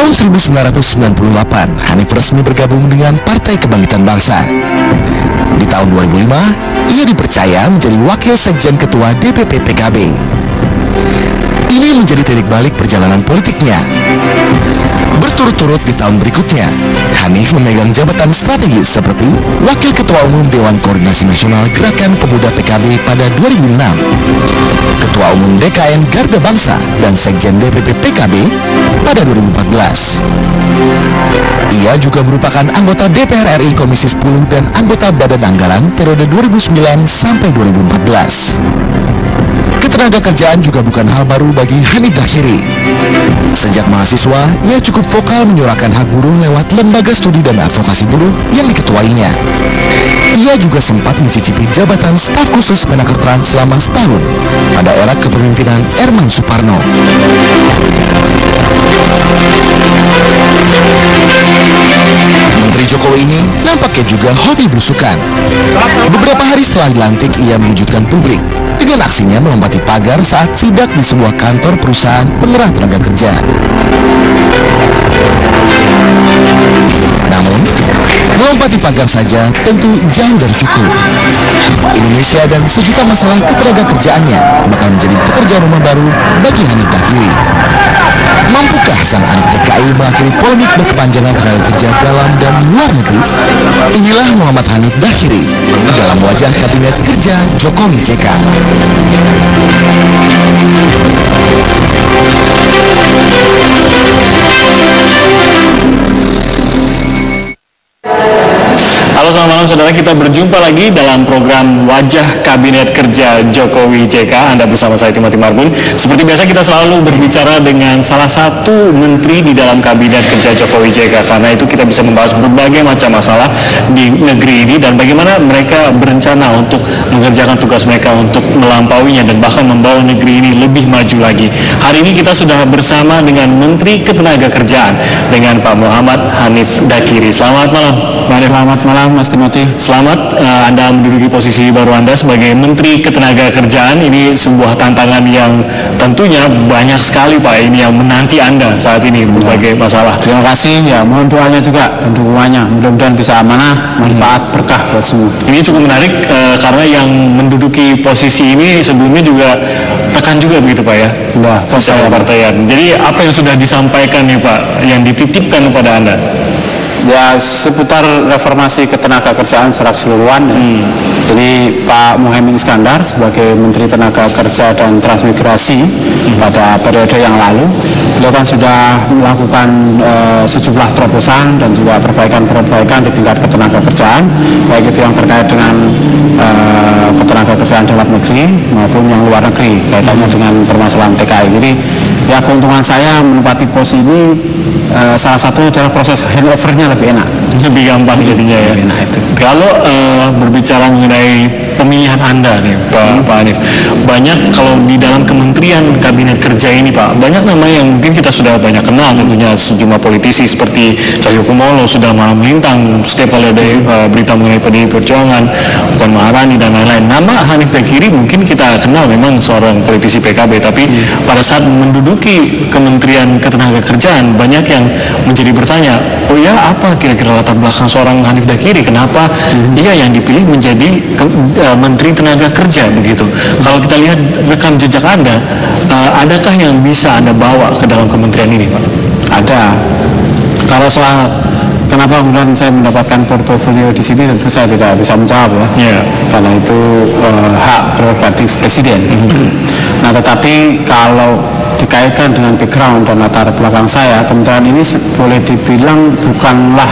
Tahun 1998, Hanif resmi bergabung dengan Partai Kebangkitan Bangsa. Di tahun 2005, ia dipercaya menjadi Wakil Sekjen Ketua DPP PKB. Ini menjadi titik balik perjalanan politiknya. Berturut-turut di tahun berikutnya, Hanif memegang jabatan strategis seperti Wakil Ketua Umum Dewan Koordinasi Nasional Gerakan Pemuda PKB pada 2006, Ketua Umum DKN Garda Bangsa dan Sekjen DPP PKB pada 2014. Ia juga merupakan anggota DPR RI Komisi 10 dan anggota Badan Anggaran periode 2009 sampai 2014. Ketenaga kerjaan juga bukan hal baru bagi Hanif Dakhiri. Sejak mahasiswa, ia cukup vokal menyuarakan hak buruh lewat lembaga studi dan advokasi buruh yang diketuainya. Ia juga sempat mencicipi jabatan staf khusus Menaker Trans selama setahun pada era kepemimpinan Herman Suparno. Menteri Jokowi ini nampaknya juga hobi belusukan. Beberapa hari setelah dilantik, ia mengejutkan publik dengan aksinya melompati pagar saat sidak di sebuah kantor perusahaan pengerah tenaga kerja. Namun, melompati pagar saja tentu jauh dari cukup. Indonesia dan sejuta masalah ketenaga kerjaannya bakal menjadi pekerjaan rumah baru bagi Hanif Dakhiri. Mampukah sang anak TKI mengakhiri polemik berkepanjangan tenaga kerja dalam dan luar negeri? Inilah Muhammad Hanif Dakhiri dalam wajah Kabinet Kerja Jokowi JK. Halo, selamat malam saudara, kita berjumpa lagi dalam program Wajah Kabinet Kerja Jokowi JK. Anda bersama saya Timothy Marbun. Seperti biasa kita selalu berbicara dengan salah satu menteri di dalam Kabinet Kerja Jokowi JK. Karena itu kita bisa membahas berbagai macam masalah di negeri ini dan bagaimana mereka berencana untuk mengerjakan tugas mereka untuk melampauinya dan bahkan membawa negeri ini lebih maju lagi. Hari ini kita sudah bersama dengan Menteri Ketenagakerjaan dengan Pak Muhammad Hanif Dakhiri. Selamat malam, Pak Hanif. Selamat malam Mas Timothy. Selamat Anda menduduki posisi baru Anda sebagai Menteri Ketenagakerjaan. Ini sebuah tantangan yang tentunya banyak sekali Pak, ini yang menanti Anda saat ini berbagai masalah. Terima kasih, ya mohon doanya juga dan dukungannya. Mudah-mudahan bisa amanah, manfaat, berkah buat semua. Ini cukup menarik karena yang menduduki posisi ini sebelumnya juga rekan juga begitu Pak ya? Nah, secara partaian. Jadi apa yang sudah disampaikan nih Pak, yang dititipkan kepada Anda? Ya seputar reformasi ketenagakerjaan secara keseluruhan. Jadi Pak Muhaimin Iskandar sebagai Menteri Tenaga Kerja dan Transmigrasi pada periode yang lalu, beliau kan sudah melakukan sejumlah terobosan dan juga perbaikan-perbaikan di tingkat ketenagakerjaan, baik itu yang terkait dengan ketenagakerjaan dalam negeri maupun yang luar negeri kaitannya dengan permasalahan TKI. Jadi ya keuntungan saya menempati pos ini salah satu adalah proses handover-nya lebih enak, lebih gampang jadinya ya. Enak itu. Kalau berbicara mengenai pemilihan Anda nih Pak Hanif, banyak kalau di dalam Kementerian Kabinet Kerja ini Pak, banyak nama yang mungkin kita sudah banyak kenal, tentunya sejumlah politisi seperti Cahyokumolo sudah malam melintang setiap kali ada berita mengenai PDI Perjuangan, Puan Maharani dan lain-lain. Nama Hanif Dakhiri mungkin kita kenal memang seorang politisi PKB, tapi pada saat menduduki Kementerian Ketenagakerjaan banyak yang menjadi bertanya, oh ya apa kira-kira latar belakang seorang Hanif Dakhiri, kenapa ia yang dipilih menjadi Menteri Tenaga Kerja begitu. Kalau kita lihat rekam jejak Anda, adakah yang bisa Anda bawa ke dalam kementerian ini Pak? Ada. Kalau soal kenapa kemudian saya mendapatkan portofolio di sini, tentu saya tidak bisa menjawab ya, karena itu hak prerogatif Presiden. Nah, tetapi kalau dikaitkan dengan background dan latar belakang saya, kementerian ini boleh dibilang bukanlah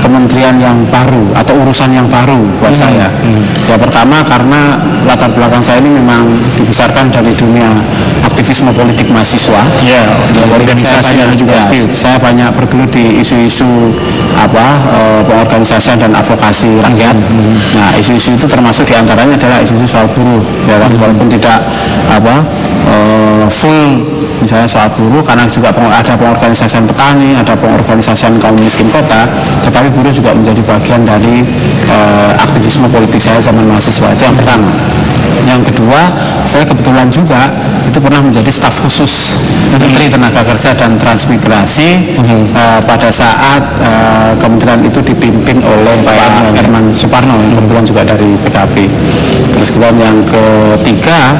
kementerian yang baru atau urusan yang baru buat saya. Ya pertama karena latar belakang saya ini memang dibesarkan dari dunia aktivisme politik mahasiswa. Ya, organisasi saya juga aktif. Saya banyak bergelut di isu-isu pengorganisasian dan advokasi rakyat. Nah, isu-isu itu termasuk diantaranya adalah isu-isu soal buruh. Ya, walaupun tidak full misalnya soal buruh, karena juga ada pengorganisasian petani, ada pengorganisasian kaum miskin kota, tetapi buruh juga menjadi bagian dari aktivisme politik saya zaman mahasiswa. Itu yang pertama. Yang kedua, saya kebetulan juga itu pernah menjadi staf khusus Menteri Tenaga Kerja dan Transmigrasi pada saat kementerian itu dipimpin oleh Pak Herman Suparno, yang kebetulan juga dari PKB. Terus kemudian yang ketiga,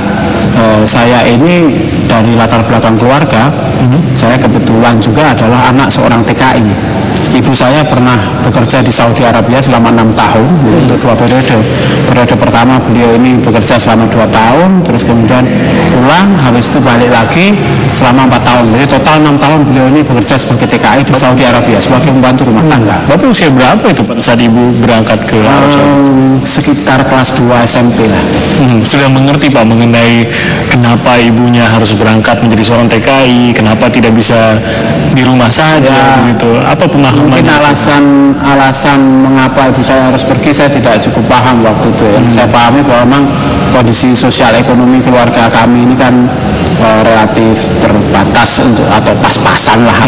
saya ini dari latar belakang keluarga, saya kebetulan juga adalah anak seorang TKI. Ibu saya pernah bekerja di Saudi Arabia selama 6 tahun untuk 2 periode. Periode pertama beliau ini bekerja selama 2 tahun, terus kemudian pulang, habis itu balik lagi selama 4 tahun. Jadi total 6 tahun beliau ini bekerja sebagai TKI di Saudi Arabia sebagai pembantu rumah tangga. Bapak usia berapa itu pada saat ibu berangkat ke Arab Saudi? Sekitar kelas 2 SMP lah. Sudah mengerti Pak mengenai kenapa ibunya harus berangkat menjadi seorang TKI, kenapa tidak bisa di rumah saja begitu. Apa pemahaman? Mungkin alasan mengapa ibu saya harus pergi saya tidak cukup paham waktu itu. Yang saya pahami bahwa memang kondisi sosial ekonomi keluarga kami ini kan relatif terbatas untuk atau pas-pasan lah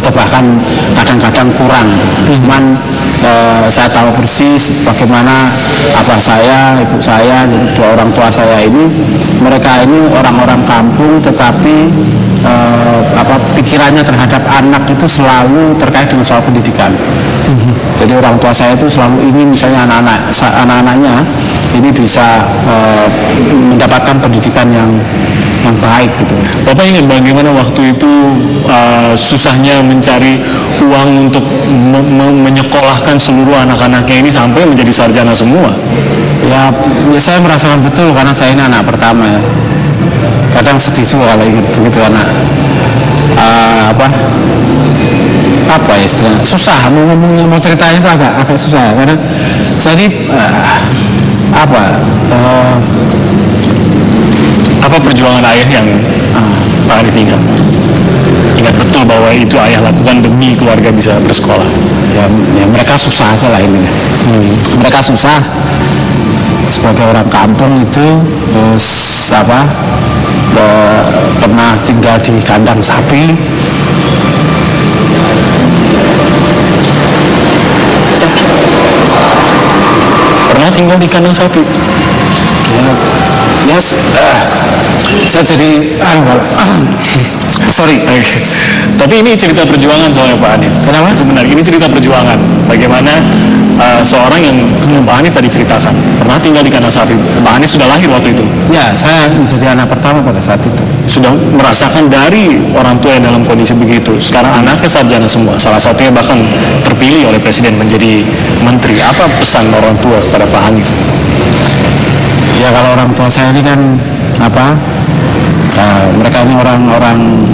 atau bahkan kadang-kadang kurang. Cuman saya tahu persis bagaimana abah saya, ibu saya, jadi 2 orang tua saya ini, mereka ini orang-orang kampung, tetapi pikirannya terhadap anak itu selalu terkait dengan soal pendidikan. Jadi orang tua saya itu selalu ingin misalnya anak-anaknya ini bisa mendapatkan pendidikan yang baik gitu. Bapak ingat bagaimana waktu itu susahnya mencari uang untuk menyekolahkan seluruh anak-anaknya ini sampai menjadi sarjana semua? Ya saya merasakan betul karena saya ini anak pertama ya. Kadang sedih juga kalau ingat begitu karena apa ya istilahnya, susah mau ceritanya itu agak susah karena saya ini apa perjuangan ayah yang Pak Hanif ingat betul bahwa itu ayah lakukan demi keluarga bisa bersekolah? Ya mereka susah aja lah ini. Mereka susah sebagai orang kampung itu, terus pernah tinggal di kandang sapi. Pernah tinggal di kandang sapi? Saya jadi sorry. Tapi ini cerita perjuangan soalnya Pak Hanif. Kenapa? Itu benar. Ini cerita perjuangan. Bagaimana seorang yang Pak Hanif tadi ceritakan pernah tinggal di kandang sapi. Pak Hanif sudah lahir waktu itu. Ya, saya menjadi anak pertama pada saat itu. Sudah merasakan dari orang tua yang dalam kondisi begitu. Sekarang anaknya sarjana semua. Salah satunya bahkan terpilih oleh presiden menjadi menteri. Apa pesan orang tua kepada Pak Hanif? Ya kalau orang tua saya ini kan mereka ini orang-orang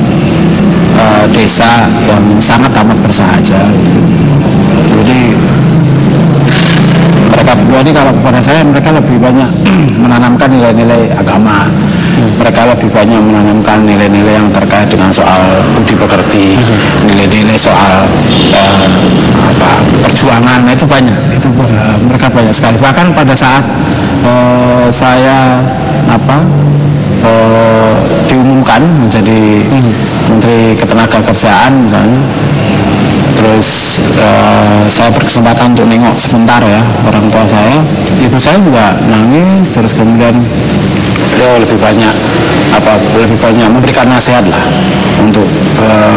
desa yang sangat amat bersahaja gitu. Jadi mereka berdua ini kalau kepada saya mereka lebih banyak menanamkan nilai-nilai agama. Mereka lebih banyak menanamkan nilai-nilai yang terkait dengan soal budi pekerti, nilai-nilai soal perjuangan. Itu banyak, itu mereka banyak sekali. Bahkan pada saat saya diumumkan menjadi Menteri Ketenagakerjaan misalnya, terus saya berkesempatan untuk nengok sebentar ya orang tua saya, ibu saya juga nangis, terus kemudian beliau lebih banyak memberikan nasihat lah untuk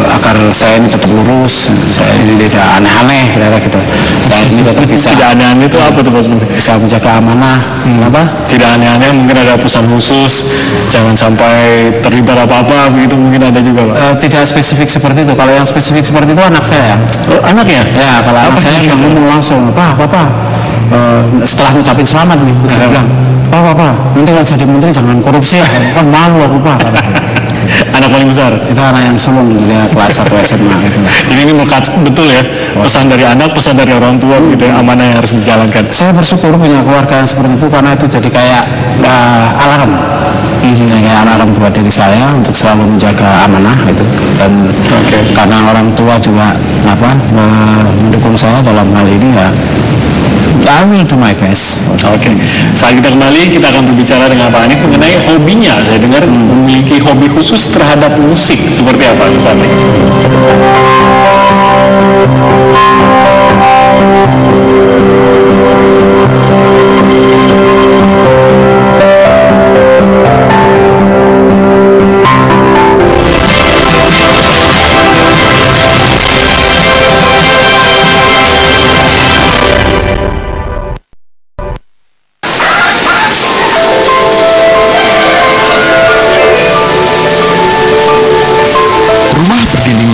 agar saya ini tetap lurus, saya ini tidak aneh-aneh gitu. Saya ini tetap bisa. Tidak aneh-aneh itu apa tuh Pak? Bisa menjaga amanah. Tidak aneh-aneh, mungkin ada pesan khusus, jangan sampai terlibat apa-apa begitu, mungkin ada juga Pak. Tidak spesifik seperti itu. Kalau yang spesifik seperti itu anak saya. Anaknya? Ya, kalau anak saya yang ngomong langsung, Papa, setelah ngucapin selamat nih, terus dia bilang, Papa, nanti kalau jadi menteri jangan korupsi ya, kan malu aku Pak. Anak paling besar? Itu anak yang sulung, dia kelas 1 SMA gitu. Jadi ini betul ya, pesan dari anak, pesan dari orang tua gitu ya, amanah yang harus dijalankan. Saya bersyukur punya keluarga yang seperti itu karena itu jadi kayak alarm. Kayak alarm buat diri saya untuk selalu menjaga amanah itu. Dan karena orang tua juga mendukung saya dalam hal ini ya, I will do my best. Oke. Saat kita kembali, kita akan berbicara dengan Pak Hanif mengenai hobinya. Saya dengar memiliki hobi khusus terhadap musik. Seperti apa sesaat lagi?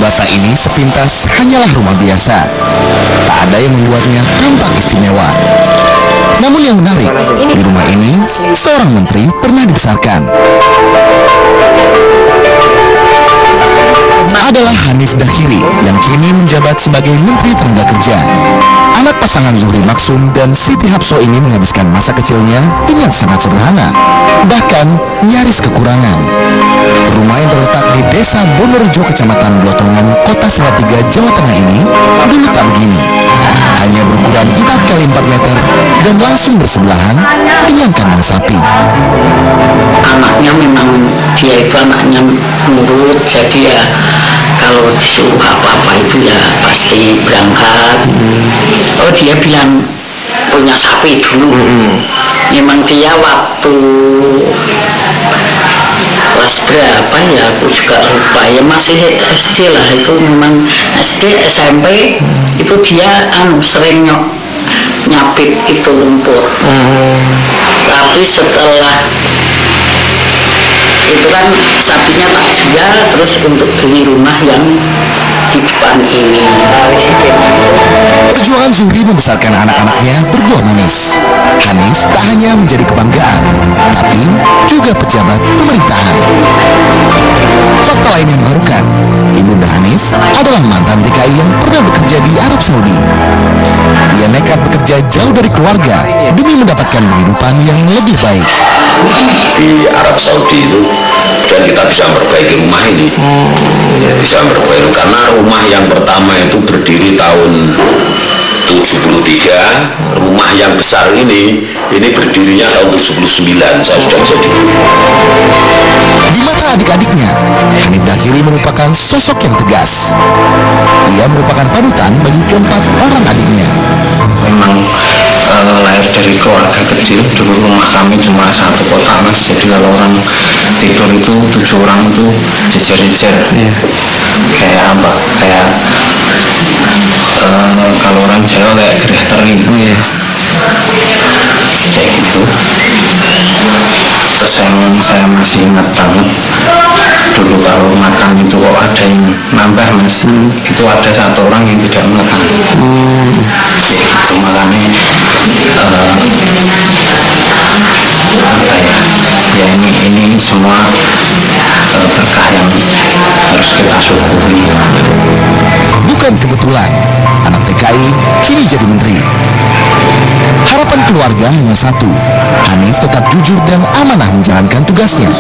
Bata ini sepintas hanyalah rumah biasa. Tak ada yang membuatnya tampak istimewa. Namun yang menarik, di rumah ini seorang menteri pernah dibesarkan. Adalah Hanif Dakhiri yang kini menjabat sebagai Menteri Tenaga Kerja. Anak pasangan Zuhri Maksum dan Siti Hapso ini menghabiskan masa kecilnya dengan sangat sederhana, bahkan nyaris kekurangan. Rumah yang terletak di Desa Bonorejo, Kecamatan Blotongan, Kota Salatiga, Jawa Tengah ini dulu tak begini. Hanya berukuran 4x4 meter dan langsung bersebelahan dengan kandang sapi. Anaknya memang dia itu anaknya nurut, jadi ya kalau disuruh apa-apa itu ya pasti berangkat. Oh, dia bilang punya sapi dulu. Memang dia waktu kelas berapa ya aku juga lupa, ya masih SD lah, itu memang SD SMP itu dia sering nyapit itu rumput. Tapi setelah itu kan sapinya tak jual, terus untuk beli rumah yang di depan ini. Perjuangan Zuhri membesarkan anak-anaknya berbuah manis. Hanif tak hanya menjadi kebanggaan, tapi juga pejabat pemerintahan. Fakta lain yang mengharukan, Ibunda Hanif adalah mantan TKI yang pernah bekerja di Arab Saudi. Ia nekat bekerja jauh dari keluarga demi mendapatkan kehidupan yang lebih baik. Di Arab Saudi itu, dan kita bisa memperbaiki rumah ini, bisa memperbaiki karena rumah yang pertama itu berdiri tahun 73, rumah yang besar ini berdirinya tahun 79, saya sudah jadi. Di mata adik-adiknya, Hanif Dakhiri merupakan sosok yang tegas. Ia merupakan panutan bagi keempat orang adiknya. Memang lahir dari keluarga kecil, dulu rumah kami cuma satu kotak mas, jadi kalau orang tidur itu 7 orang itu jejer-jejer. Kayak apa, kayak kalau orang Jawa kayak gereh teri, kayak gitu. Terus yang saya masih ingat banget, dulu kalau makan itu kok ada yang nambah mas, itu ada satu orang yang tidak makan. Kayak gitu, makanya ya ini semua berkah yang harus kita syukuri. Bukan kebetulan anak TKI kini jadi menteri. Harapan keluarga hanya satu, Hanif tetap jujur dan amanah menjalankan tugasnya.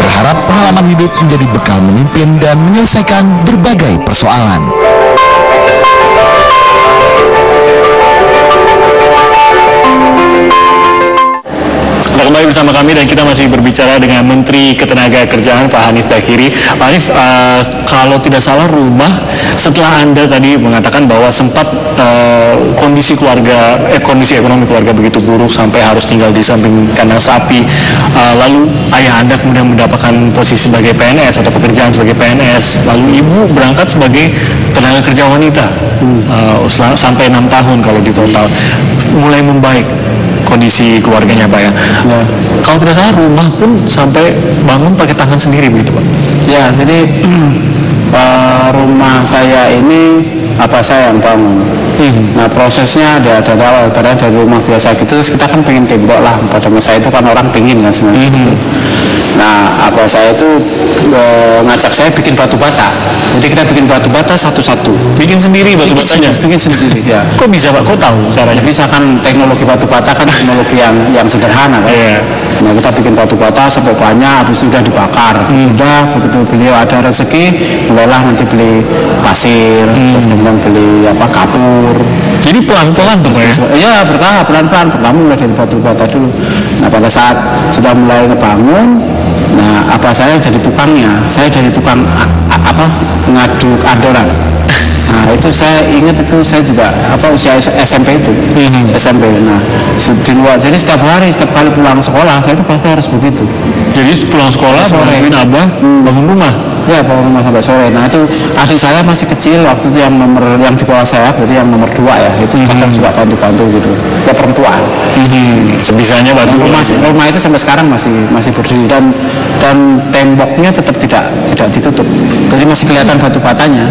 Berharap pengalaman hidup menjadi bekal memimpin dan menyelesaikan berbagai persoalan. Kembali bersama kami dan kita masih berbicara dengan Menteri Ketenagakerjaan Pak Hanif Dakhiri. Pak Hanif, kalau tidak salah rumah, setelah Anda tadi mengatakan bahwa sempat kondisi ekonomi keluarga begitu buruk sampai harus tinggal di samping kandang sapi, lalu ayah Anda kemudian mendapatkan posisi sebagai PNS atau pekerjaan sebagai PNS, lalu Ibu berangkat sebagai tenaga kerja wanita sampai 6 tahun kalau di total, mulai membaik kondisi keluarganya Pak ya. Kalau tidak salah rumah pun sampai bangun pakai tangan sendiri begitu Pak. Ya, jadi rumah saya ini saya yang bangun. Nah prosesnya ada awal, dari rumah biasa gitu, terus kita kan pengen tembok lah, pada masa itu kan orang pengen kan sebenarnya gitu. Nah, apa saya itu ngajak saya bikin batu bata. Jadi kita bikin batu bata satu-satu. Bikin sendiri batu batanya? Bikin sendiri, ya. Kok bisa Pak? Kok tahu caranya? Ya, bisa kan, teknologi batu bata kan teknologi yang sederhana kan. Nah, kita bikin batu bata sampai banyak, habis itu sudah dibakar. Sudah, begitu beliau ada rezeki, mulailah nanti beli pasir, terus kemudian beli kapur. Jadi pelan-pelan tuh Pak ya? Iya, bertahap, pelan-pelan. Pertama mulai dari batu bata dulu. Nah, pada saat sudah mulai ngebangun, nah apa saya jadi tukangnya. Saya dari tukang ngaduk adonan. Nah, itu saya ingat, itu saya juga usia SMP itu, SMP. Nah, di luar, jadi setiap kali pulang sekolah saya itu pasti harus begitu. Jadi pulang sekolah bantuin abah bangun rumah. Ya, bangun rumah sampai sore. Nah, itu adik saya masih kecil waktu itu, yang di bawah saya, berarti yang nomor 2 ya. Itu kadang suka bantu-bantu gitu. Ya, perempuan. Sebisanya bantu. Rumah itu sampai sekarang masih berdiri, dan temboknya tetap tidak ditutup. Jadi masih kelihatan batu batanya.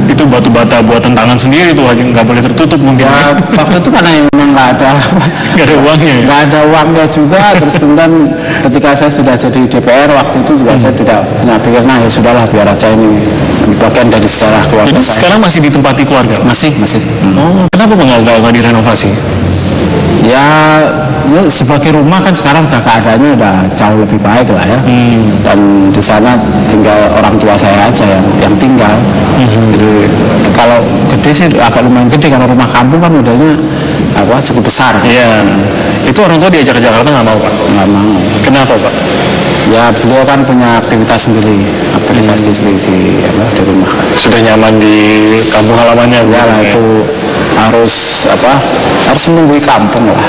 Itu batu bata buatan tangan sendiri tuh, aja nggak boleh tertutup mungkin. Ya, waktu itu karena memang nggak ada uangnya. Nggak ada uangnya juga. Terus kemudian ketika saya sudah jadi DPR waktu itu juga saya tidak punya pikir, nah ya sudahlah, biar aja ini bagian dari sejarah keluarga. Jadi saya. Sekarang masih ditempati keluarga? Masih. Oh, kenapa nggak direnovasi? Ya, sebagai rumah kan sekarang sudah keadaannya udah jauh lebih baik lah ya. Dan di sana tinggal orang tua saya aja yang tinggal. Jadi kalau gede sih agak lumayan gede, kalau rumah kampung kan modelnya cukup besar. Iya. Itu orang tua diajak ke Jakarta nggak mau Pak? Nggak mau. Kenapa Pak? Ya, beliau kan punya aktivitas sendiri, di rumah. Sudah nyaman di kampung halamannya? Ya lah, itu harus menunggui kampung lah.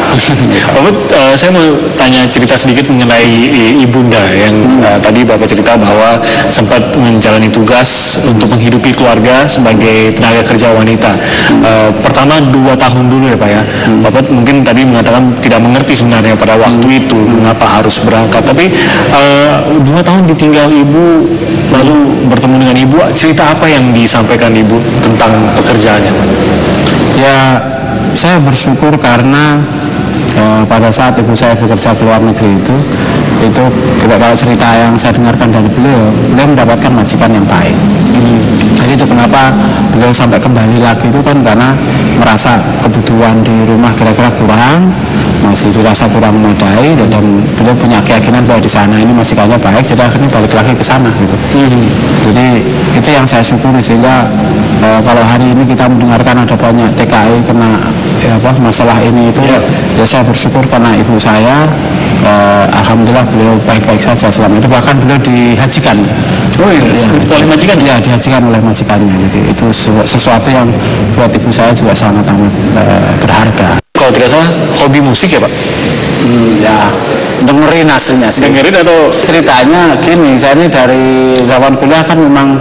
Bapak, saya mau tanya cerita sedikit mengenai ibunda yang tadi Bapak cerita bahwa sempat menjalani tugas untuk menghidupi keluarga sebagai tenaga kerja wanita. Pertama 2 tahun dulu ya Pak ya. Bapak mungkin tadi mengatakan tidak mengerti sebenarnya pada waktu itu mengapa harus berangkat. Tapi 2 tahun ditinggal ibu, lalu bertemu dengan ibu, cerita apa yang disampaikan ibu tentang pekerjaannya Pak? Ya, saya bersyukur karena pada saat ibu saya bekerja ke luar negeri itu kalau cerita yang saya dengarkan dari beliau mendapatkan majikan yang baik. Jadi itu kenapa beliau sampai kembali lagi itu kan karena merasa kebutuhan di rumah kira-kira kurang, masih dirasa kurang memadai, dan beliau punya keyakinan bahwa di sana ini majikannya baik, jadi akhirnya balik lagi ke sana gitu. Jadi itu yang saya syukuri, sehingga kalau hari ini kita mendengarkan ada banyak TKI kena masalah ini itu, ya saya bersyukur karena ibu saya alhamdulillah beliau baik-baik saja selama itu, bahkan beliau dihajikan. Oleh majikan? Ya, dihajikan oleh majikannya. Jadi itu sesuatu yang buat ibu saya juga sangat amat berharga. Kalau tidak salah hobi musik ya Pak? Ya, dengerin aslinya sih. Dengerin atau ceritanya gini, saya ini dari zaman kuliah kan memang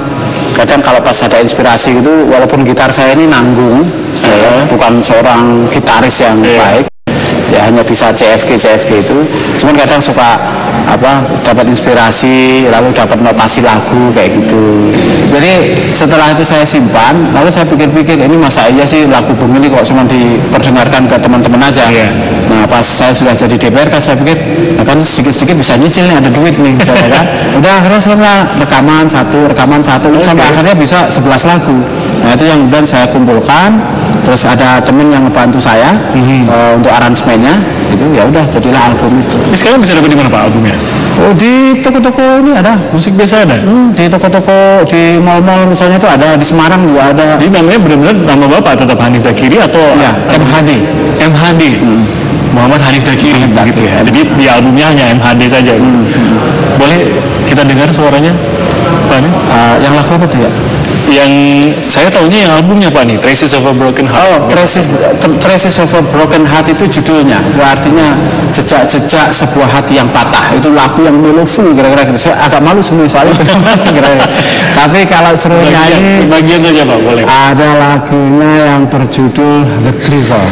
kadang kalau pas ada inspirasi gitu, walaupun gitar saya ini nanggung, bukan seorang gitaris yang baik, ya hanya bisa CFG itu, cuman kadang suka dapat inspirasi, lalu dapat notasi lagu kayak gitu. Jadi setelah itu saya simpan, lalu saya pikir-pikir, ini masa iya sih lagu begini kok cuma diperdengarkan ke teman-teman aja. Nah, pas saya sudah jadi DPR kan saya pikir kan sedikit-sedikit bisa nyicil nih, ada duit nih misalnya kan. Udah akhirnya saya rekaman satu sampai akhirnya bisa 11 lagu. Nah, itu yang kemudian saya kumpulkan, terus ada temen yang membantu saya untuk aransemennya, itu ya udah jadilah album itu. Ini sekarang bisa dapat di mana Pak albumnya? Oh, di toko-toko ini ada. Musik biasa ada? Di toko-toko, di mall-mall misalnya itu ada, di Semarang juga ada. Jadi namanya benar-benar nama Bapak tetap Hanif Dakiri atau ya, MHD. Muhammad Hanif Dakiri gitu ya. Jadi di albumnya hanya MHD saja. Boleh kita dengar suaranya Pak nih? Yang lagu apa tuh ya? Yang saya tahunya yang albumnya Pak nih, Traces of a Broken Heart. Oh, Traces of a Broken Heart itu judulnya. Itu artinya jejak-jejak sebuah hati yang patah. Itu lagu yang mellow-full kira-kira gitu. Saya agak malu sebenarnya soalnya. Tapi kalau seru nyanyi, bagian saja Pak, boleh. Ada lagunya yang berjudul The Drizzle.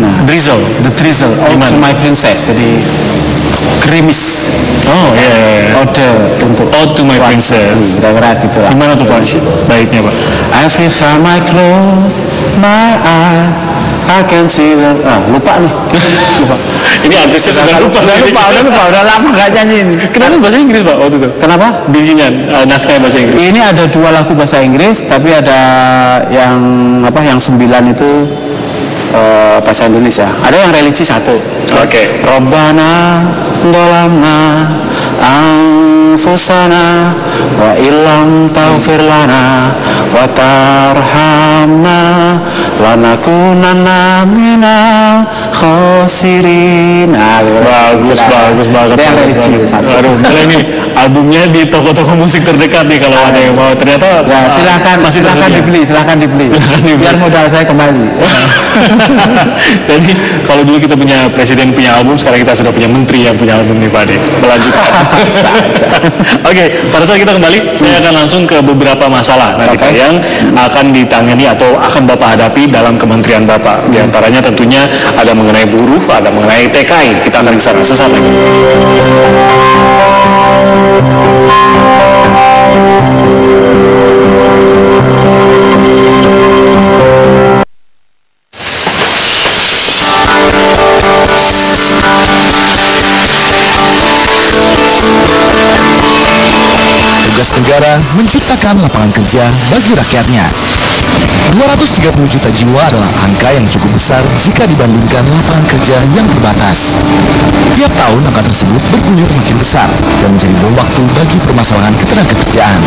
Nah, The Drizzle. Ode to My Princess. Jadi gerimis. Oh iya. Ode untuk Ode to my princess. Kira-kira gitu lah. Gimana tuh Pak baiknya Pak? Every time I close my eyes, I can see the... lupa nih. Lupa. Ini artisnya sudah lupa. Udah lama gak nyanyi ini. Kenapa bahasa Inggris Pak waktu itu? Kenapa? Bikinnya naskah bahasa Inggris. Ini ada 2 lagu bahasa Inggris, tapi ada yang 9 itu bahasa Indonesia. Ada yang religi 1. Oke. Rabbana dolamna anfusana wa illam taghfir lana wa tarhamna lanakunanna minal khosirin. Bagus banget. Yang religi 1. Aduh, boleh nih albumnya di toko-toko musik terdekat nih kalau ada yang mau. Ternyata ya silakan dibeli. Biar modal saya kembali. Jadi kalau dulu kita punya presiden punya album, sekarang kita sudah punya menteri yang punya album nih Pak Ade. Melanjutkan. Oke, pada saat kita kembali, saya akan langsung ke beberapa masalah nanti Pak, yang akan ditangani atau akan Bapak hadapi dalam kementerian Bapak. Di antaranya tentunya ada mengenai buruh, ada mengenai TKI. Kita akan ke sana sesaat lagi. Tugas negara menciptakan lapangan kerja bagi rakyatnya. 230 juta jiwa adalah angka yang cukup besar jika dibandingkan lapangan kerja yang terbatas. Tiap tahun angka tersebut bergulir makin besar dan menjadi bom waktu bagi permasalahan ketenagakerjaan.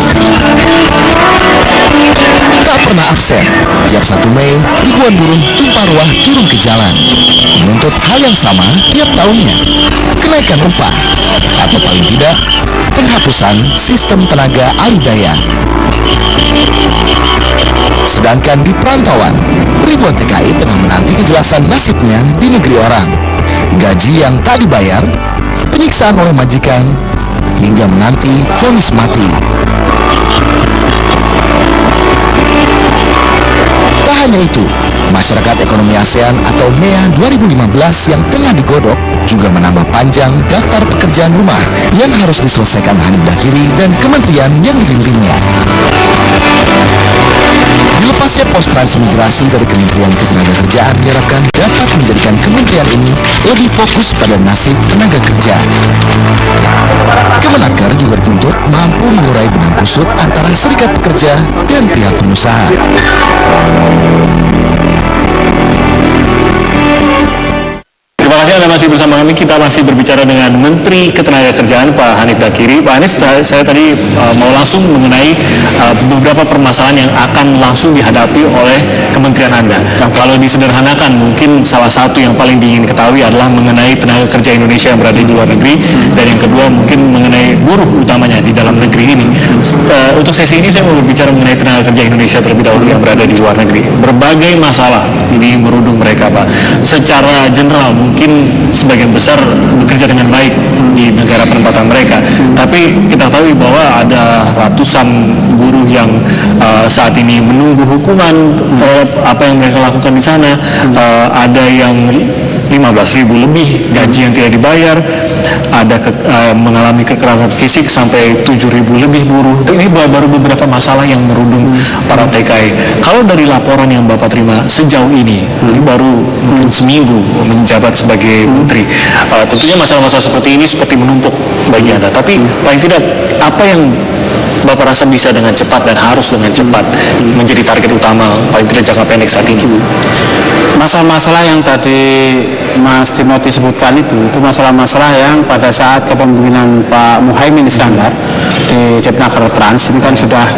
Tak pernah absen, tiap 1 Mei ribuan buruh tumpah ruah turun ke jalan menuntut hal yang sama tiap tahunnya, kenaikan upah atau paling tidak penghapusan sistem tenaga alih daya. Sedangkan di perantauan, ribuan TKI tengah menanti kejelasan nasibnya di negeri orang. Gaji yang tak dibayar, penyiksaan oleh majikan, hingga menanti vonis mati. Tak hanya itu, masyarakat ekonomi ASEAN atau MEA 2015 yang tengah digodok juga menambah panjang daftar pekerjaan rumah yang harus diselesaikan Hanif Dakiri dan kementerian yang dipimpinnya. Dilepasnya pos transmigrasi dari Kementerian Ketenagakerjaan diharapkan dapat menjadikan kementerian ini lebih fokus pada nasib tenaga kerja. Kemenaker juga dituntut mampu mengurai benang kusut antara serikat pekerja dan pihak pengusaha. Terima kasih Anda masih bersama kami. Kita masih berbicara dengan Menteri Ketenagakerjaan Pak Hanif Dakiri. Pak Hanif, saya tadi mau langsung mengenai beberapa permasalahan yang akan langsung dihadapi oleh kementerian Anda. Kalau disederhanakan, mungkin salah satu yang paling diingin ketahui adalah mengenai tenaga kerja Indonesia yang berada di luar negeri, dan yang kedua mungkin mengenai buruh utamanya di dalam negeri ini. Untuk sesi ini saya mau berbicara mengenai tenaga kerja Indonesia terlebih dahulu yang berada di luar negeri. Berbagai masalah ini merundung mereka Pak. Secara general mungkin sebagian besar bekerja dengan baik di negara penempatan mereka, tapi kita tahu bahwa ada ratusan buruh yang saat ini menunggu hukuman terhadap apa yang mereka lakukan di sana. Ada yang 15.000 lebih gaji yang tidak dibayar, ada mengalami kekerasan fisik sampai 7.000 lebih buruh. Ini baru beberapa masalah yang merundung para TKI. Kalau dari laporan yang Bapak terima sejauh ini baru mungkin seminggu menjabat sebagai menteri, tentunya masalah-masalah seperti ini seperti menumpuk bagi Anda. Tapi paling tidak apa yang Bapak rasa bisa dengan cepat dan harus dengan cepat menjadi target utama paling tidak jangka pendek saat ini? Masalah-masalah yang tadi Mas Timothy sebutkan itu masalah-masalah yang pada saat kepemimpinan Pak Muhaimin Iskandar di Depnaker Trans ini kan sudah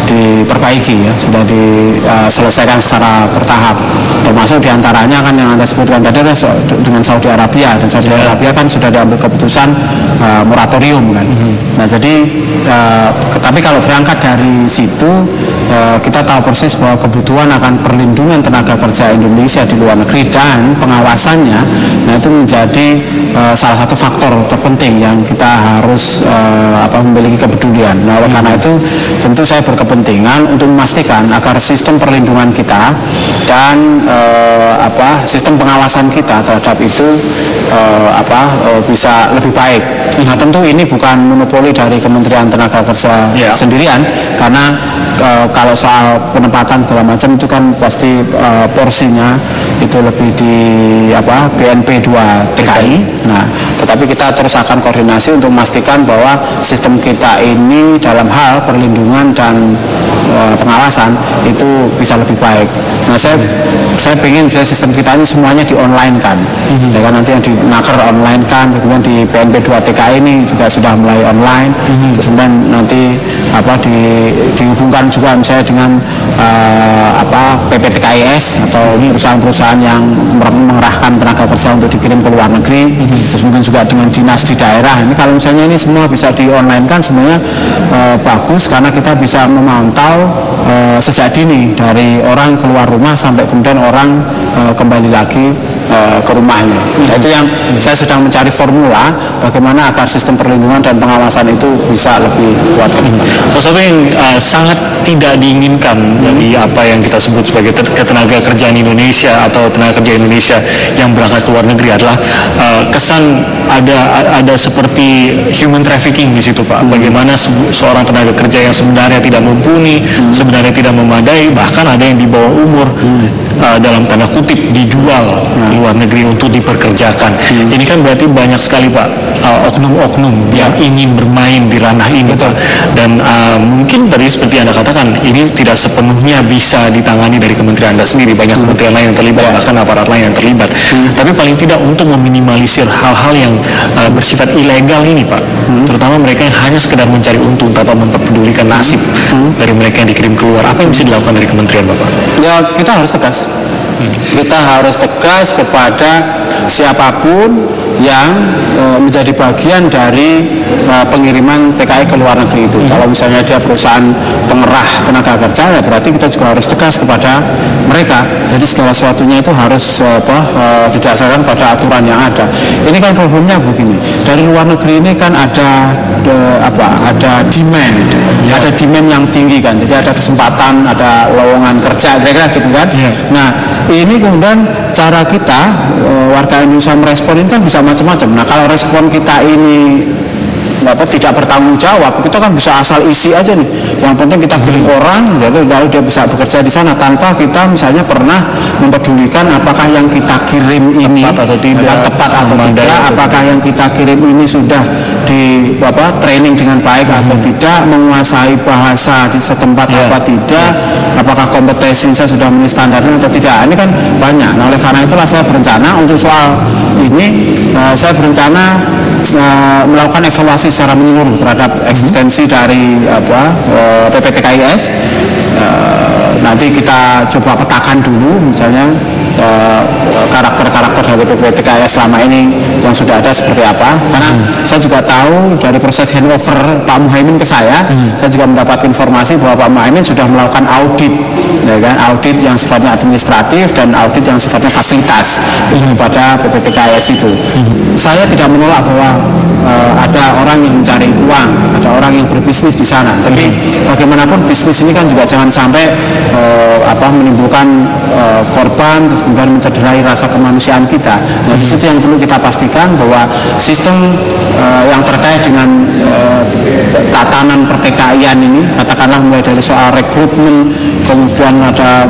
diperbaiki ya, sudah diselesaikan secara bertahap. Termasuk diantaranya kan yang Anda sebutkan tadi adalah dengan Saudi Arabia, dan Saudi Arabia kan sudah diambil keputusan moratorium kan. Nah jadi tapi kalau berangkat dari situ kita tahu persis bahwa kebutuhan akan perlindungan tenaga kerja Indonesia di luar negeri dan pengawasannya, nah itu menjadi salah satu faktor terpenting yang kita harus memiliki kepedulian. Nah oleh karena itu tentu saya berkepentingan berkepentingan untuk memastikan agar sistem perlindungan kita dan sistem pengawasan kita terhadap itu bisa lebih baik. Nah, tentu ini bukan monopoli dari Kementerian Tenaga Kerja sendirian, karena kalau soal penempatan segala macam itu kan pasti porsinya itu lebih di BNP 2 TKI. Nah, tetapi kita terus akan koordinasi untuk memastikan bahwa sistem kita ini dalam hal perlindungan dan pengawasan itu bisa lebih baik. Nah, saya ingin sistem kita ini semuanya di online kan, ya kan, nanti yang di Naker online kan, kemudian di BNP 2 TKI ini juga sudah mulai online, terus kemudian nanti dihubungkan juga misalnya dengan PPTKIS atau perusahaan-perusahaan yang mengerahkan tenaga kerja untuk dikirim ke luar negeri, terus mungkin juga dengan dinas di daerah. Ini kalau misalnya ini semua bisa di online kan sebenarnya bagus, karena kita bisa memantau sejak dini dari orang keluar rumah sampai kemudian orang kembali lagi ke rumahnya. Nah, itu yang saya sedang mencari formula bagaimana agar sistem perlindungan dan pengawasan itu bisa lebih kuat ke depan. Sesuatu yang sangat tidak diinginkan dari apa yang kita sebut sebagai ketenaga kerjaan Indonesia atau tenaga kerja Indonesia yang berangkat ke luar negeri adalah kesan ada seperti human trafficking di situ, Pak. Bagaimana seorang tenaga kerja yang sebenarnya tidak mumpuni, sebenarnya tidak memadai, bahkan ada yang di bawah umur dalam tanda kutip dijual ke luar negeri untuk diperkerjakan. Ini kan berarti banyak sekali, Pak, oknum-oknum yang ingin bermain di ranah ini. Pak. Dan mungkin tadi seperti Anda katakan, ini tidak sepenuhnya bisa ditangani dari kementerian Anda sendiri. Banyak kementerian lain yang terlibat, bahkan aparat lain yang terlibat. Tapi paling tidak untuk meminimalisir hal-hal yang bersifat ilegal ini, Pak, terutama mereka yang hanya sekedar mencari untung tanpa memperdulikan nasib dari mereka yang dikirim keluar, apa yang bisa dilakukan dari kementerian, Bapak? Ya, kita harus tegas. Kita harus tegas kepada siapapun yang menjadi bagian dari pengiriman TKI ke luar negeri itu. Kalau misalnya dia perusahaan pengerah tenaga kerja, ya berarti kita juga harus tegas kepada mereka. Jadi segala sesuatunya itu harus didasarkan pada aturan yang ada. Ini kan problemnya begini. Dari luar negeri ini kan ada demand, ada demand yang tinggi kan. Jadi ada kesempatan, ada lowongan kerja, kira-kira gitu kan. Nah, ini kemudian cara kita warga Indonesia merespon ini kan bisa macam-macam. Nah, kalau respon kita ini tidak bertanggung jawab, kita kan bisa asal isi aja nih. Yang penting kita kirim orang, jadi lalu dia bisa bekerja di sana tanpa kita misalnya pernah mempedulikan apakah yang kita kirim ini tepat atau tidak, apakah yang kita kirim ini sudah di training dengan baik atau tidak, menguasai bahasa di setempat apa tidak, apakah kompetensinya sudah memenuhi standarnya atau tidak. Ini kan banyak. Nah, oleh karena itulah saya berencana untuk soal ini, saya berencana melakukan evaluasi secara menyeluruh terhadap eksistensi dari PPTKIS. Nanti kita coba petakan dulu misalnya karakter-karakter dari PPTKIS selama ini yang sudah ada seperti apa, karena saya juga tahu dari proses handover Pak Muhaimin ke saya juga mendapat informasi bahwa Pak Muhaimin sudah melakukan audit, ya kan, audit yang sifatnya administratif dan audit yang sifatnya fasilitas kepada PPTKIS itu. Saya tidak menolak bahwa ada orang yang mencari uang, ada orang yang berbisnis di sana, tapi bagaimanapun bisnis ini kan juga jangan sampai menimbulkan korban terus kemudian mencederai rasa kemanusiaan kita. Nah, di situ yang perlu kita pastikan bahwa sistem yang terkait dengan tatanan pertekaian ini, katakanlah mulai dari soal rekrutmen, kemudian ada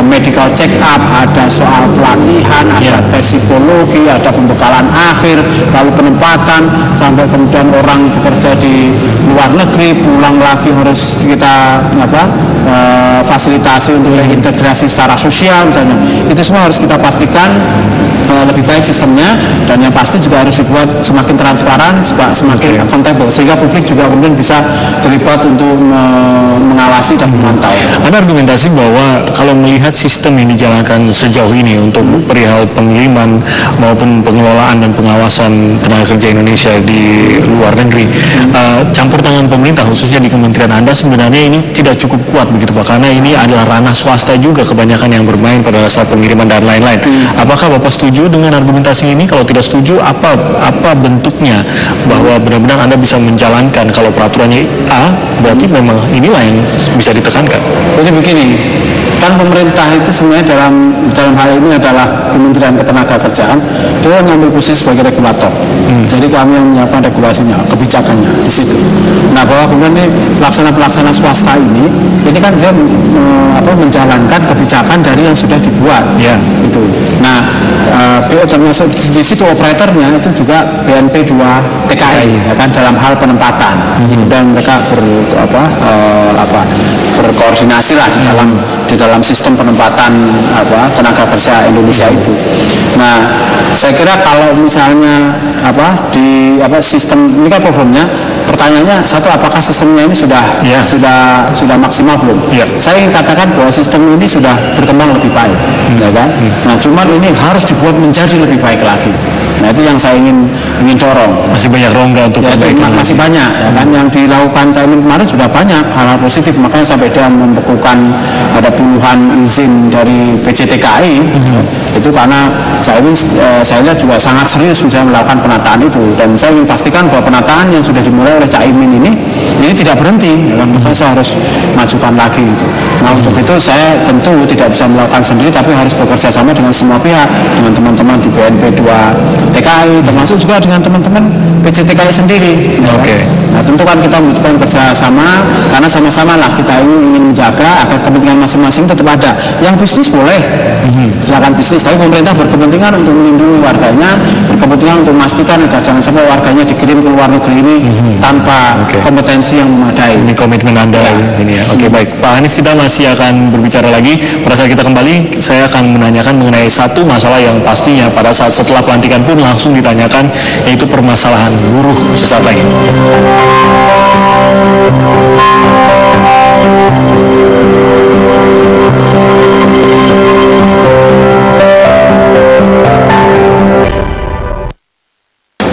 medical check up, ada soal pelatihan, ada tes psikologi, ada pembekalan akhir, lalu penempatan, sampai kemudian orang bekerja di luar negeri, pulang lagi harus kita fasilitasi untuk reintegrasi secara sosial misalnya. Itu semua harus kita pastikan lebih baik sistemnya, dan yang pasti juga harus dibuat semakin transparan, semakin akuntabel, sehingga publik juga kemudian bisa terlibat untuk mengawasi dan memantau. Ada argumentasi bahwa kalau melihat sistem yang dijalankan sejauh ini untuk perihal pengiriman maupun pengelolaan dan pengawasan tenaga kerja Indonesia di luar negeri, campur tangan pemerintah khususnya di kementerian Anda sebenarnya ini tidak cukup kuat begitu Pak, karena ini adalah ranah swasta juga kebanyakan yang bermain pada saat pengiriman dan lain-lain. Apakah Bapak setuju dengan argumentasi ini? Kalau tidak setuju, apa bentuknya bahwa benar-benar Anda bisa menjalankan kalau peraturannya A, berarti memang inilah yang bisa ditekankan. Jadi begini, kan pemerintah itu sebenarnya dalam hal ini adalah Kementerian Ketenagakerjaan, dia mengambil posisi sebagai regulator. Jadi kami yang menyiapkan regulasinya, kebijakannya di situ. Nah, bahwa kemudian ini pelaksana swasta ini kan dia menjalankan kebijakan dari yang sudah dibuat. Itu. Nah, termasuk di situ operatornya itu juga BNP 2 TKI, ya kan, dalam hal penempatan. Dan mereka berkoordinasi lah di dalam sistem penempatan tenaga kerja Indonesia itu. Nah, saya kira kalau misalnya sistem ini kan problemnya, pertanyaannya satu, apakah sistemnya ini sudah maksimal belum? Saya ingin katakan bahwa sistem ini sudah berkembang lebih baik, ya kan? Nah, cuman ini harus dibuat menjadi lebih baik lagi. Nah, itu yang saya ingin dorong. Masih banyak rongga untuk perbaikan. Masih banyak, ya kan? Yang dilakukan Caimin kemarin sudah banyak hal-hal positif, makanya sampai dia membekukan ada puluhan izin dari PJTKI. Itu karena Caimin saya lihat juga sangat serius misalnya melakukan penataan itu, dan saya ingin pastikan bahwa penataan yang sudah dimulai oleh Caimin ini tidak berhenti, ya kan? Makanya saya harus majukan lagi gitu. Nah, untuk itu saya tentu tidak bisa melakukan sendiri, tapi harus bekerja sama dengan semua pihak, dengan teman-teman di BNP 2 TKI, termasuk juga dengan teman-teman PJTKI sendiri. Nah, tentu kan kita membutuhkan kerjasama, karena sama-sama lah kita ingin menjaga agar kepentingan masing-masing tetap ada. Yang bisnis boleh, silakan bisnis, tapi pemerintah berkepentingan untuk melindungi warganya, berkepentingan untuk memastikan agar jangan sampai warganya dikirim ke luar negeri ini tanpa kompetensi yang memadai. Ini komitmen Anda ini ya. Baik, Pak Hanif, kita masih akan berbicara lagi. Pada saat kita kembali, saya akan menanyakan mengenai satu masalah yang pastinya pada saat setelah pelantikan pun langsung ditanyakan, yaitu permasalahan buruh sesaat lagi.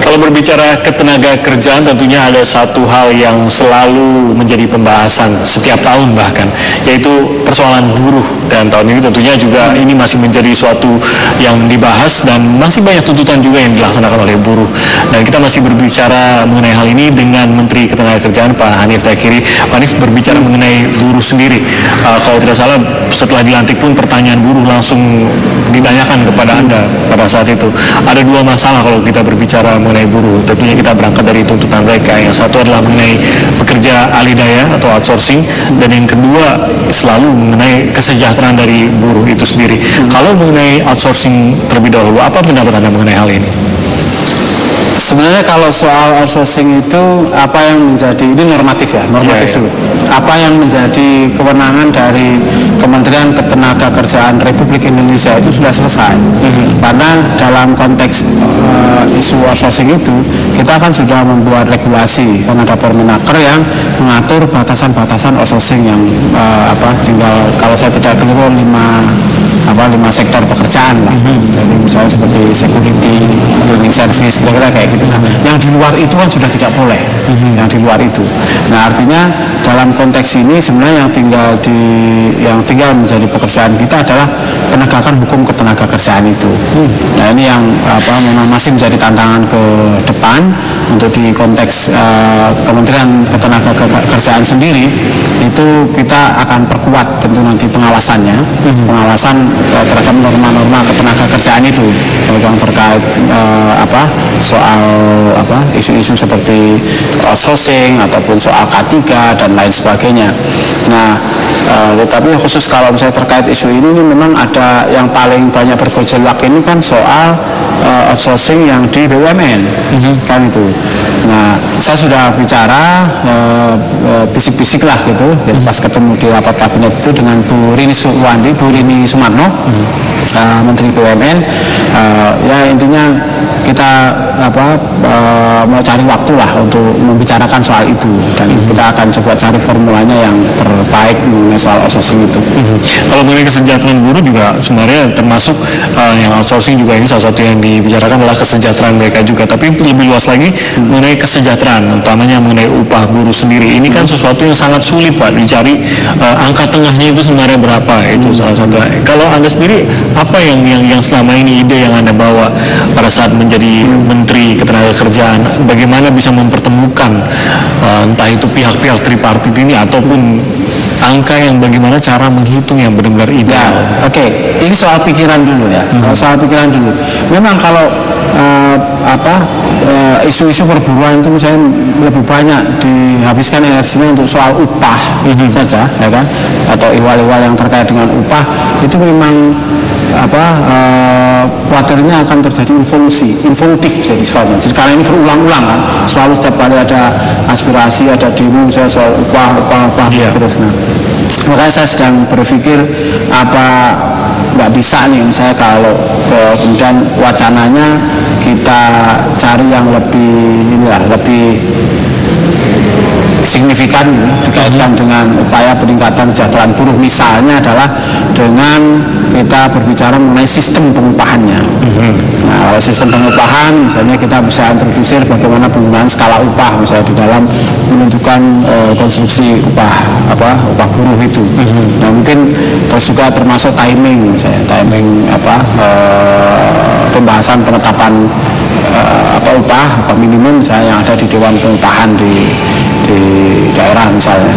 Kalau berbicara ketenaga kerjaan, tentunya ada satu hal yang selalu menjadi pembahasan setiap tahun bahkan, yaitu persoalan buruh. Dan tahun ini tentunya juga ini masih menjadi suatu yang dibahas dan masih banyak tuntutan juga yang dilaksanakan oleh buruh. Dan kita masih berbicara mengenai hal ini dengan Menteri Ketenagakerjaan Pak Hanif Dakiri. Pak Hanif, berbicara mengenai buruh sendiri, kalau tidak salah setelah dilantik pun pertanyaan buruh langsung ditanyakan kepada Anda pada saat itu. Ada dua masalah kalau kita berbicara mengenai buruh. Tentunya kita berangkat dari tuntutan mereka. Yang satu adalah mengenai pekerja alih daya atau outsourcing, dan yang kedua selalu mengenai kesejahteraan dari buruh itu sendiri. Kalau mengenai outsourcing terlebih dahulu, apa pendapat Anda mengenai hal ini? Sebenarnya kalau soal outsourcing itu apa yang menjadi, ini normatif dulu. Apa yang menjadi kewenangan dari Kementerian Ketenagakerjaan Republik Indonesia itu sudah selesai. Karena dalam konteks isu outsourcing itu kita kan sudah membuat regulasi, kan ada Permenaker yang mengatur batasan-batasan outsourcing yang tinggal kalau saya tidak keliru 5 sektor pekerjaan lah. Jadi misalnya seperti security, cleaning service, kira-kira kayak gitu. Nah, yang di luar itu kan sudah tidak boleh. Yang di luar itu. Nah, artinya dalam konteks ini sebenarnya yang tinggal menjadi pekerjaan kita adalah penegakan hukum ketenagakerjaan itu. Nah, ini yang memang masih menjadi tantangan ke depan untuk di konteks Kementerian Ketenagakerjaan sendiri. Itu kita akan perkuat tentu nanti pengawasannya, pengawasan terhadap norma-norma ketenagakerjaan itu, baik yang terkait soal isu-isu seperti outsourcing ataupun soal K3 dan lain sebagainya. Nah, tetapi khusus kalau misalnya terkait isu ini memang ada yang paling banyak bergejolak ini kan soal outsourcing yang di BUMN, kan itu. Nah, saya sudah bicara bisik-bisik lah gitu, jadi pas ketemu di rapat kabinet itu dengan Bu Rini Sumarno, Menteri BUMN, ya intinya kita mau cari waktu lah untuk membicarakan soal itu, dan kita akan coba cari formulanya yang terbaik mengenai soal outsourcing itu. Kalau mengenai kesejahteraan buruh juga sebenarnya termasuk yang outsourcing juga ini salah satu yang dibicarakan adalah kesejahteraan mereka juga, tapi lebih luas lagi mengenai kesejahteraan, utamanya mengenai upah buruh sendiri. Ini kan sesuatu yang sangat sulit Pak dicari, angka tengahnya itu sebenarnya berapa, itu salah satu. Kalau Anda sendiri apa yang selama ini ide yang Anda bawa pada saat menjadi Menteri Ketenagakerjaan, bagaimana bisa mempertemukan entah itu pihak-pihak tripartit ini ataupun angka yang bagaimana cara menghitung yang benar-benar ideal? Oke, ini soal pikiran dulu ya. Soal pikiran dulu. Memang kalau isu-isu perburuan itu saya lebih banyak dihabiskan energinya untuk soal upah saja, ya kan? Atau ihwal-ihwal yang terkait dengan upah itu memang khawatirnya akan terjadi involutif jadi sifatnya. Jadi karena ini berulang-ulang kan, selalu setiap kali ada aspirasi, ada demo misalnya soal upah terus. Nah, makanya saya sedang berpikir apa nggak bisa nih misalnya kalau kemudian wacananya kita cari yang lebih signifikan dikaitkan dengan upaya peningkatan kesejahteraan buruh, misalnya adalah dengan kita berbicara mengenai sistem pengupahannya. Nah, kalau sistem pengupahan misalnya kita bisa introducer bagaimana penggunaan skala upah misalnya di dalam menentukan konstruksi upah buruh itu. Nah, mungkin terus juga termasuk timing misalnya, pembahasan penetapan upah minimum misalnya yang ada di Dewan Pengupahan di daerah misalnya.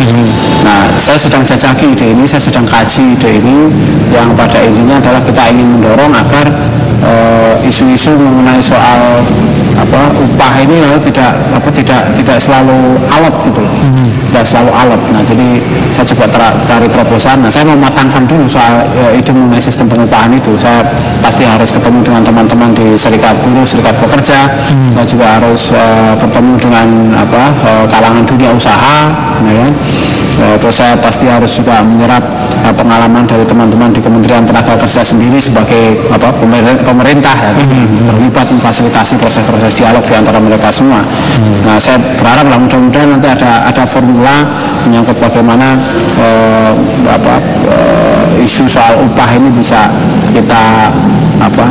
Nah, saya sedang jajaki ide ini, saya sedang kaji ide ini, yang pada intinya adalah kita ingin mendorong agar isu-isu mengenai soal upah ini tidak selalu alot gitu loh. Tidak selalu alot. Nah, jadi saya coba cari terobosan. Nah, saya mematangkan dulu soal ide mengenai sistem pengupahan itu. Saya pasti harus ketemu dengan teman-teman di serikat buruh, serikat pekerja. Saya juga harus bertemu dengan kalangan dunia usaha, ya kan? Terus saya pasti harus juga menyerap pengalaman dari teman-teman di Kementerian Tenaga Kerja sendiri sebagai pemerintah, ya, terlibat memfasilitasi proses-proses dialog di antara mereka semua. Nah, saya berharap lah mudah-mudahan nanti ada formula menyangkut bagaimana isu soal upah ini bisa kita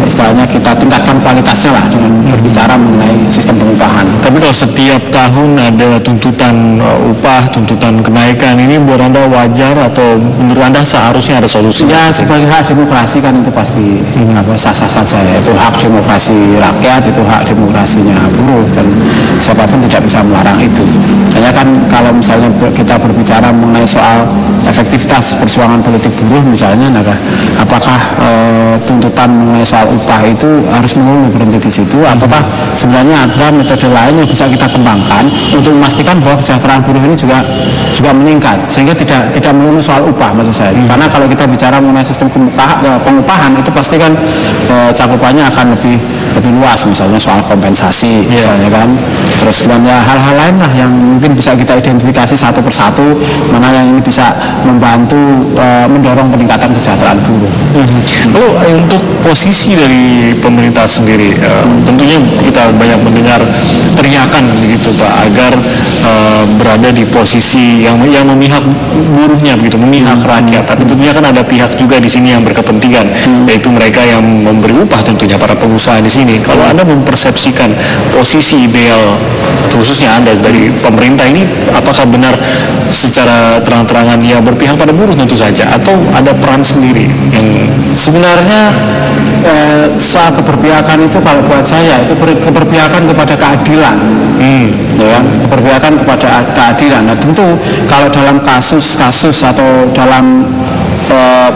istilahnya kita tingkatkan kualitasnya lah dengan berbicara mengenai sistem pengupahan. Tapi kalau setiap tahun ada tuntutan upah, tuntutan kenaikan, ini buat Anda wajar atau menurut Anda seharusnya ada solusi? Ya, sebagai hak demokrasi kan itu pasti sah-sah saja. Itu hak demokrasi rakyat, itu hak demokrasinya buruh, dan siapapun tidak bisa melarang itu. Hanya kan kalau misalnya kita berbicara mengenai soal efektivitas perjuangan politik buruh misalnya, apakah tuntutan mengenai soal upah itu harus melulu berhenti di situ, ataukah sebenarnya ada metode lain yang bisa kita kembangkan untuk memastikan bahwa kesejahteraan buruh ini juga meningkat, sehingga tidak melulu soal upah maksud saya. Karena kalau kita bicara mengenai sistem pengupahan itu pasti kan cakupannya akan lebih luas, misalnya soal kompensasi misalnya kan, terus kemudian hal-hal lain lah yang mungkin bisa kita identifikasi satu persatu mana yang ini bisa membantu mendorong peningkatan kesejahteraan buruh. Lalu untuk posisi dari pemerintah sendiri, tentunya kita banyak mendengar teriakan begitu Pak, agar berada di posisi yang memihak buruhnya begitu, memihak rakyat. Tapi tentunya kan ada pihak juga di sini yang berkepentingan, yaitu mereka yang memberi upah, tentunya para pengusaha di sini. Kalau Anda mempersepsikan posisi ideal khususnya Anda dari pemerintah ini, apakah benar secara terang-terangan ya berpihak pada buruh tentu saja, atau ada peran sendiri yang sebenarnya soal keberpihakan itu kalau buat saya itu keberpihakan kepada keadilan, ya, keberpihakan kepada keadilan. Nah, tentu kalau dalam kasus-kasus atau dalam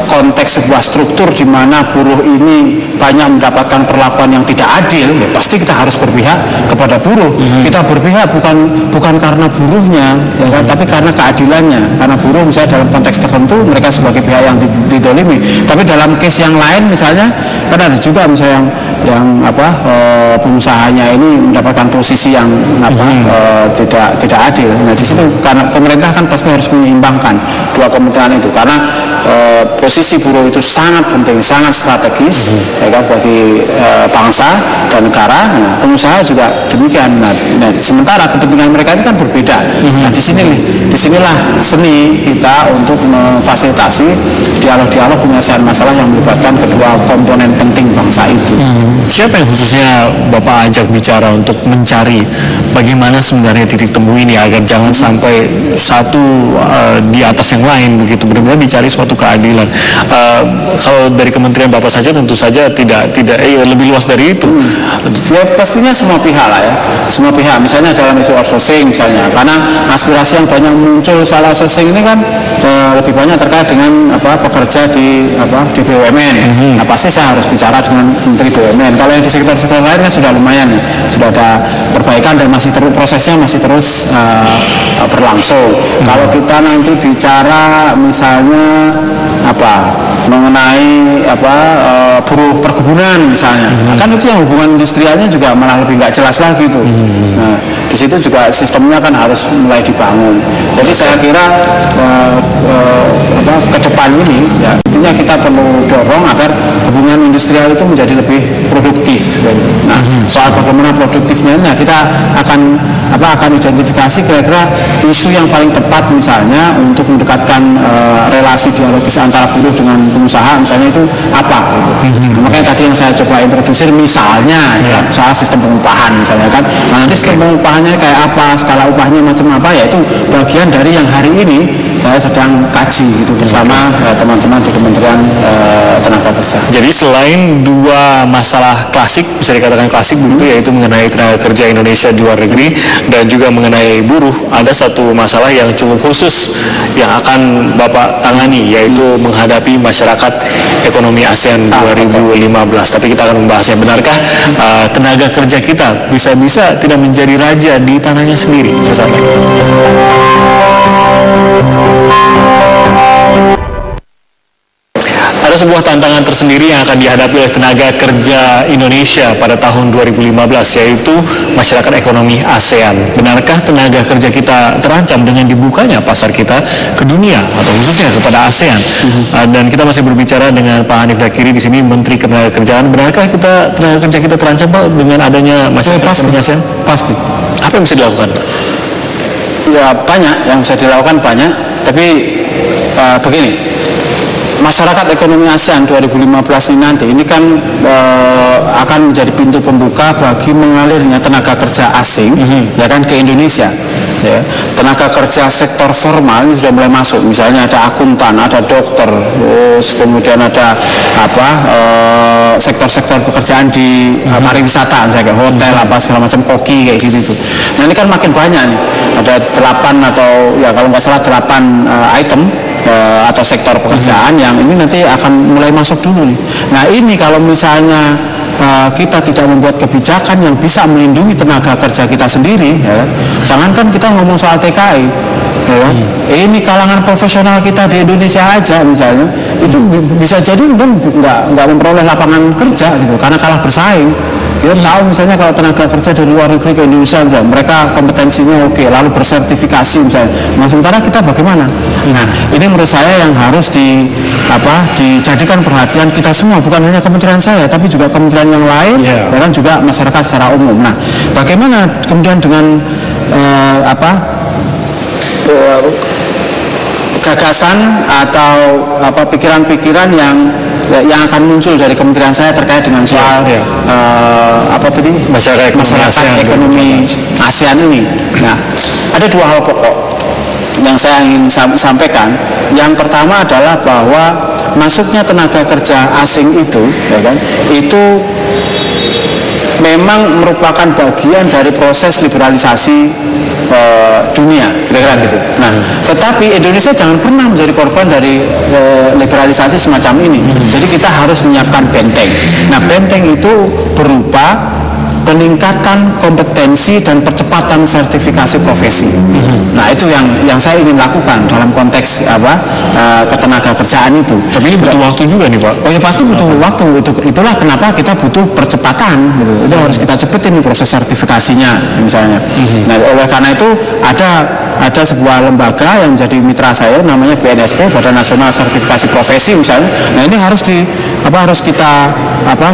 konteks sebuah struktur di mana buruh ini banyak mendapatkan perlakuan yang tidak adil, ya pasti kita harus berpihak kepada buruh. Kita berpihak bukan karena buruhnya, ya kan, tapi karena keadilannya. Karena buruh misalnya dalam konteks tertentu mereka sebagai pihak yang didolimi. Tapi dalam case yang lain misalnya kan ada juga misalnya yang pengusahanya ini mendapatkan posisi yang tidak adil. Nah, di situ karena pemerintah kan pasti harus menyeimbangkan dua kementerian itu, karena posisi buruh itu sangat penting, sangat strategis ya kan, bagi bangsa dan negara. Nah, pengusaha juga demikian. Nah, sementara kepentingan mereka ini kan berbeda. Nah, disinilah seni kita untuk memfasilitasi dialog-dialog penyelesaian masalah yang melibatkan kedua komponen penting bangsa itu. Siapa yang khususnya Bapak ajak bicara untuk mencari bagaimana sebenarnya titik temu ini agar jangan sampai satu di atas yang lain begitu, benar-benar dicari suatu keadilan. Kalau dari kementerian Bapak saja tentu saja tidak lebih luas dari itu. Ya pastinya semua pihak lah ya, semua pihak. Misalnya dalam isu outsourcing misalnya, karena aspirasi yang banyak muncul soal outsourcing ini kan lebih banyak terkait dengan pekerja di BUMN. Nah pasti saya harus bicara dengan Menteri BUMN. Kalau yang di sektor-sektor lain kan sudah lumayan ya, sudah ada perbaikan dan prosesnya masih terus berlangsung. Kalau kita nanti bicara misalnya mengenai buruh perkebunan misalnya, kan itu yang hubungan industrialnya juga malah lebih nggak jelas lagi tuh. Nah di situ juga sistemnya kan harus mulai dibangun. Jadi saya kira ke depan ini ya intinya kita perlu dorong agar hubungan industrial itu menjadi lebih produktif. Nah soal bagaimana produktifnya, nah kita akan identifikasi kira-kira isu yang paling tepat misalnya untuk mendekatkan relasi dialogis antara buruh dengan pengusaha misalnya itu apa gitu. Nah, makanya tadi yang saya coba introdusir misalnya soal sistem pengupahan misalnya kan. Nah, nanti sistem pengupahannya kayak apa, skala upahnya macam apa, ya itu bagian dari yang hari ini saya sedang kaji gitu bersama teman-teman di Kementerian Tenaga Kerja. Jadi selain dua masalah klasik, bisa dikatakan klasik begitu, yaitu mengenai tenaga kerja Indonesia di luar negeri dan juga mengenai buruh, ada satu masalah yang cukup khusus yang akan Bapak tangani, yaitu menghadapi masyarakat ekonomi ASEAN 2015. Tapi kita akan membahasnya, benarkah tenaga kerja kita bisa-bisa tidak menjadi raja di tanahnya sendiri? Sesaat lagi. Ada sebuah tantangan tersendiri yang akan dihadapi oleh tenaga kerja Indonesia pada tahun 2015, yaitu masyarakat ekonomi ASEAN. Benarkah tenaga kerja kita terancam dengan dibukanya pasar kita ke dunia atau khususnya kepada ASEAN? Dan kita masih berbicara dengan Pak Hanif Dakiri di sini, Menteri Ketenagakerjaan. Benarkah tenaga kerja kita terancam Pak dengan adanya masyarakat ekonomi ASEAN? Pasti. Apa yang bisa dilakukan? Ya banyak yang bisa dilakukan, banyak. Tapi begini. Masyarakat ekonomi ASEAN 2015 ini nanti ini kan akan menjadi pintu pembuka bagi mengalirnya tenaga kerja asing ya kan ke Indonesia. Ya. Tenaga kerja sektor formal ini sudah mulai masuk, misalnya ada akuntan, ada dokter, kemudian ada sektor-sektor pekerjaan di pariwisata, misalnya kayak hotel segala macam, koki kayak gitu. Nah ini kan makin banyak nih, ada 8 atau ya kalau nggak salah 8 item atau sektor pekerjaan yang ini nanti akan mulai masuk dulu nih. Nah ini kalau misalnya kita tidak membuat kebijakan yang bisa melindungi tenaga kerja kita sendiri, ya, jangankan kita ngomong soal TKI, ya, ini kalangan profesional kita di Indonesia aja misalnya itu bisa jadi nggak memperoleh lapangan kerja gitu karena kalah bersaing. Kita tahu misalnya kalau tenaga kerja dari luar negeri ke Indonesia misalnya, mereka kompetensinya oke, lalu bersertifikasi misalnya. Nah sementara kita bagaimana? Nah ini menurut saya yang harus dijadikan perhatian kita semua, bukan hanya kementerian saya tapi juga kementerian yang lain dan juga masyarakat secara umum. Nah bagaimana kemudian dengan gagasan atau pikiran-pikiran yang akan muncul dari kementerian saya terkait dengan soal masyarakat ekonomi ASEAN ini. Nah, ada dua hal pokok yang saya ingin sampaikan. Yang pertama adalah bahwa masuknya tenaga kerja asing itu, ya kan, itu memang merupakan bagian dari proses liberalisasi dunia, kira-kira gitu. Nah, tetapi Indonesia jangan pernah menjadi korban dari liberalisasi semacam ini. Jadi kita harus menyiapkan benteng. Nah, benteng itu berupa peningkatan kompetensi dan percepatan sertifikasi profesi. Nah, itu yang saya ingin lakukan dalam konteks ketenaga ketenaga kerjaan itu. Tapi ini butuh waktu juga nih Pak. Oh ya pasti butuh waktu. Itulah kenapa kita butuh percepatan gitu. Itu harus kita cepetin nih proses sertifikasinya misalnya. Nah oleh karena itu ada sebuah lembaga yang menjadi mitra saya namanya BNSP, Badan Nasional Sertifikasi Profesi misalnya. Nah ini harus kita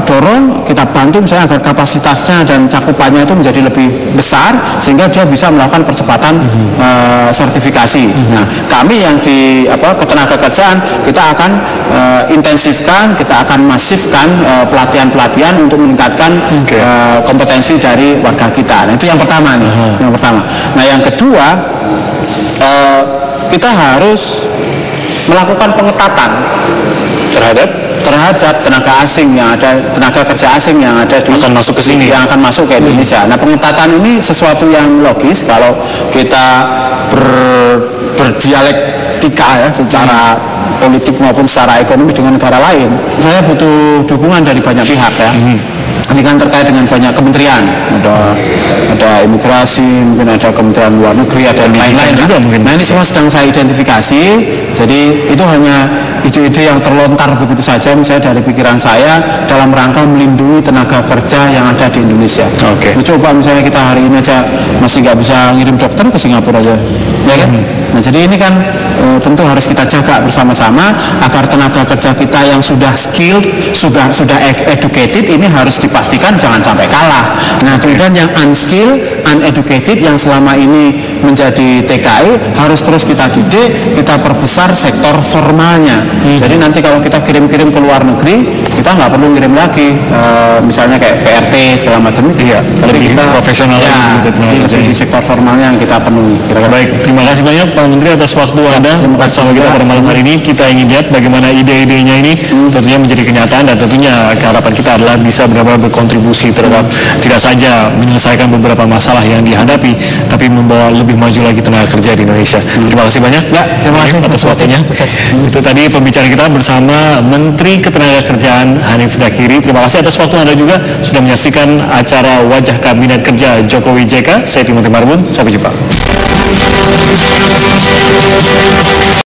dorong, kita bantu misalnya agar kapasitasnya dan cakupannya itu menjadi lebih besar sehingga dia bisa melakukan percepatan sertifikasi. Nah kami yang di ketenagakerjaan kita akan intensifkan, kita akan masifkan pelatihan-pelatihan untuk meningkatkan kompetensi dari warga kita. Nah itu yang pertama nih, yang pertama. Nah yang kedua kita harus melakukan pengetatan terhadap tenaga asing yang ada, tenaga kerja asing yang ada akan masuk ke sini, yang akan masuk ke Indonesia. Nah pengetatan ini sesuatu yang logis kalau kita berdialektika ya secara politik maupun secara ekonomi dengan negara lain. Saya butuh dukungan dari banyak pihak ya. Ini kan terkait dengan banyak kementerian, ada imigrasi, mungkin ada kementerian luar negeri, ada yang lain-lain juga mungkin. Nah ini semua sedang saya identifikasi. Jadi itu hanya ide-ide yang terlontar begitu saja, misalnya dari pikiran saya dalam rangka melindungi tenaga kerja yang ada di Indonesia. Coba misalnya kita hari ini aja masih nggak bisa ngirim dokter ke Singapura aja, ya kan? Nah jadi ini kan tentu harus kita jaga bersama-sama agar tenaga kerja kita yang sudah skilled, sudah educated ini harus dipastikan jangan sampai kalah. Nah kemudian yang unskilled, uneducated yang selama ini menjadi TKI harus terus kita didik, kita perbesar sektor formalnya. Jadi nanti kalau kita kirim-kirim ke luar negeri, kita nggak perlu ngirim lagi, misalnya kayak PRT segala macam itu. Iya, lebih kita profesional ya, lebih di sektor formalnya yang kita penuhi. Baik, terima kasih banyak Pak Menteri atas waktu Anda bersama kita pada malam hari ini. Kita ingin lihat bagaimana ide-idenya ini tentunya menjadi kenyataan dan tentunya harapan kita adalah bisa benar-benar berkontribusi terhadap tidak saja menyelesaikan beberapa masalah yang dihadapi, tapi membawa lebih maju lagi tenaga kerja di Indonesia. Terima kasih banyak. Ya, terima kasih atas waktunya. Itu tadi pembicaraan kita bersama Menteri Ketenagakerjaan Hanif Dakiri. Terima kasih atas waktu Anda juga sudah menyaksikan acara Wajah Kabinet Kerja Jokowi JK. Saya Timothy Marbun. Sampai jumpa.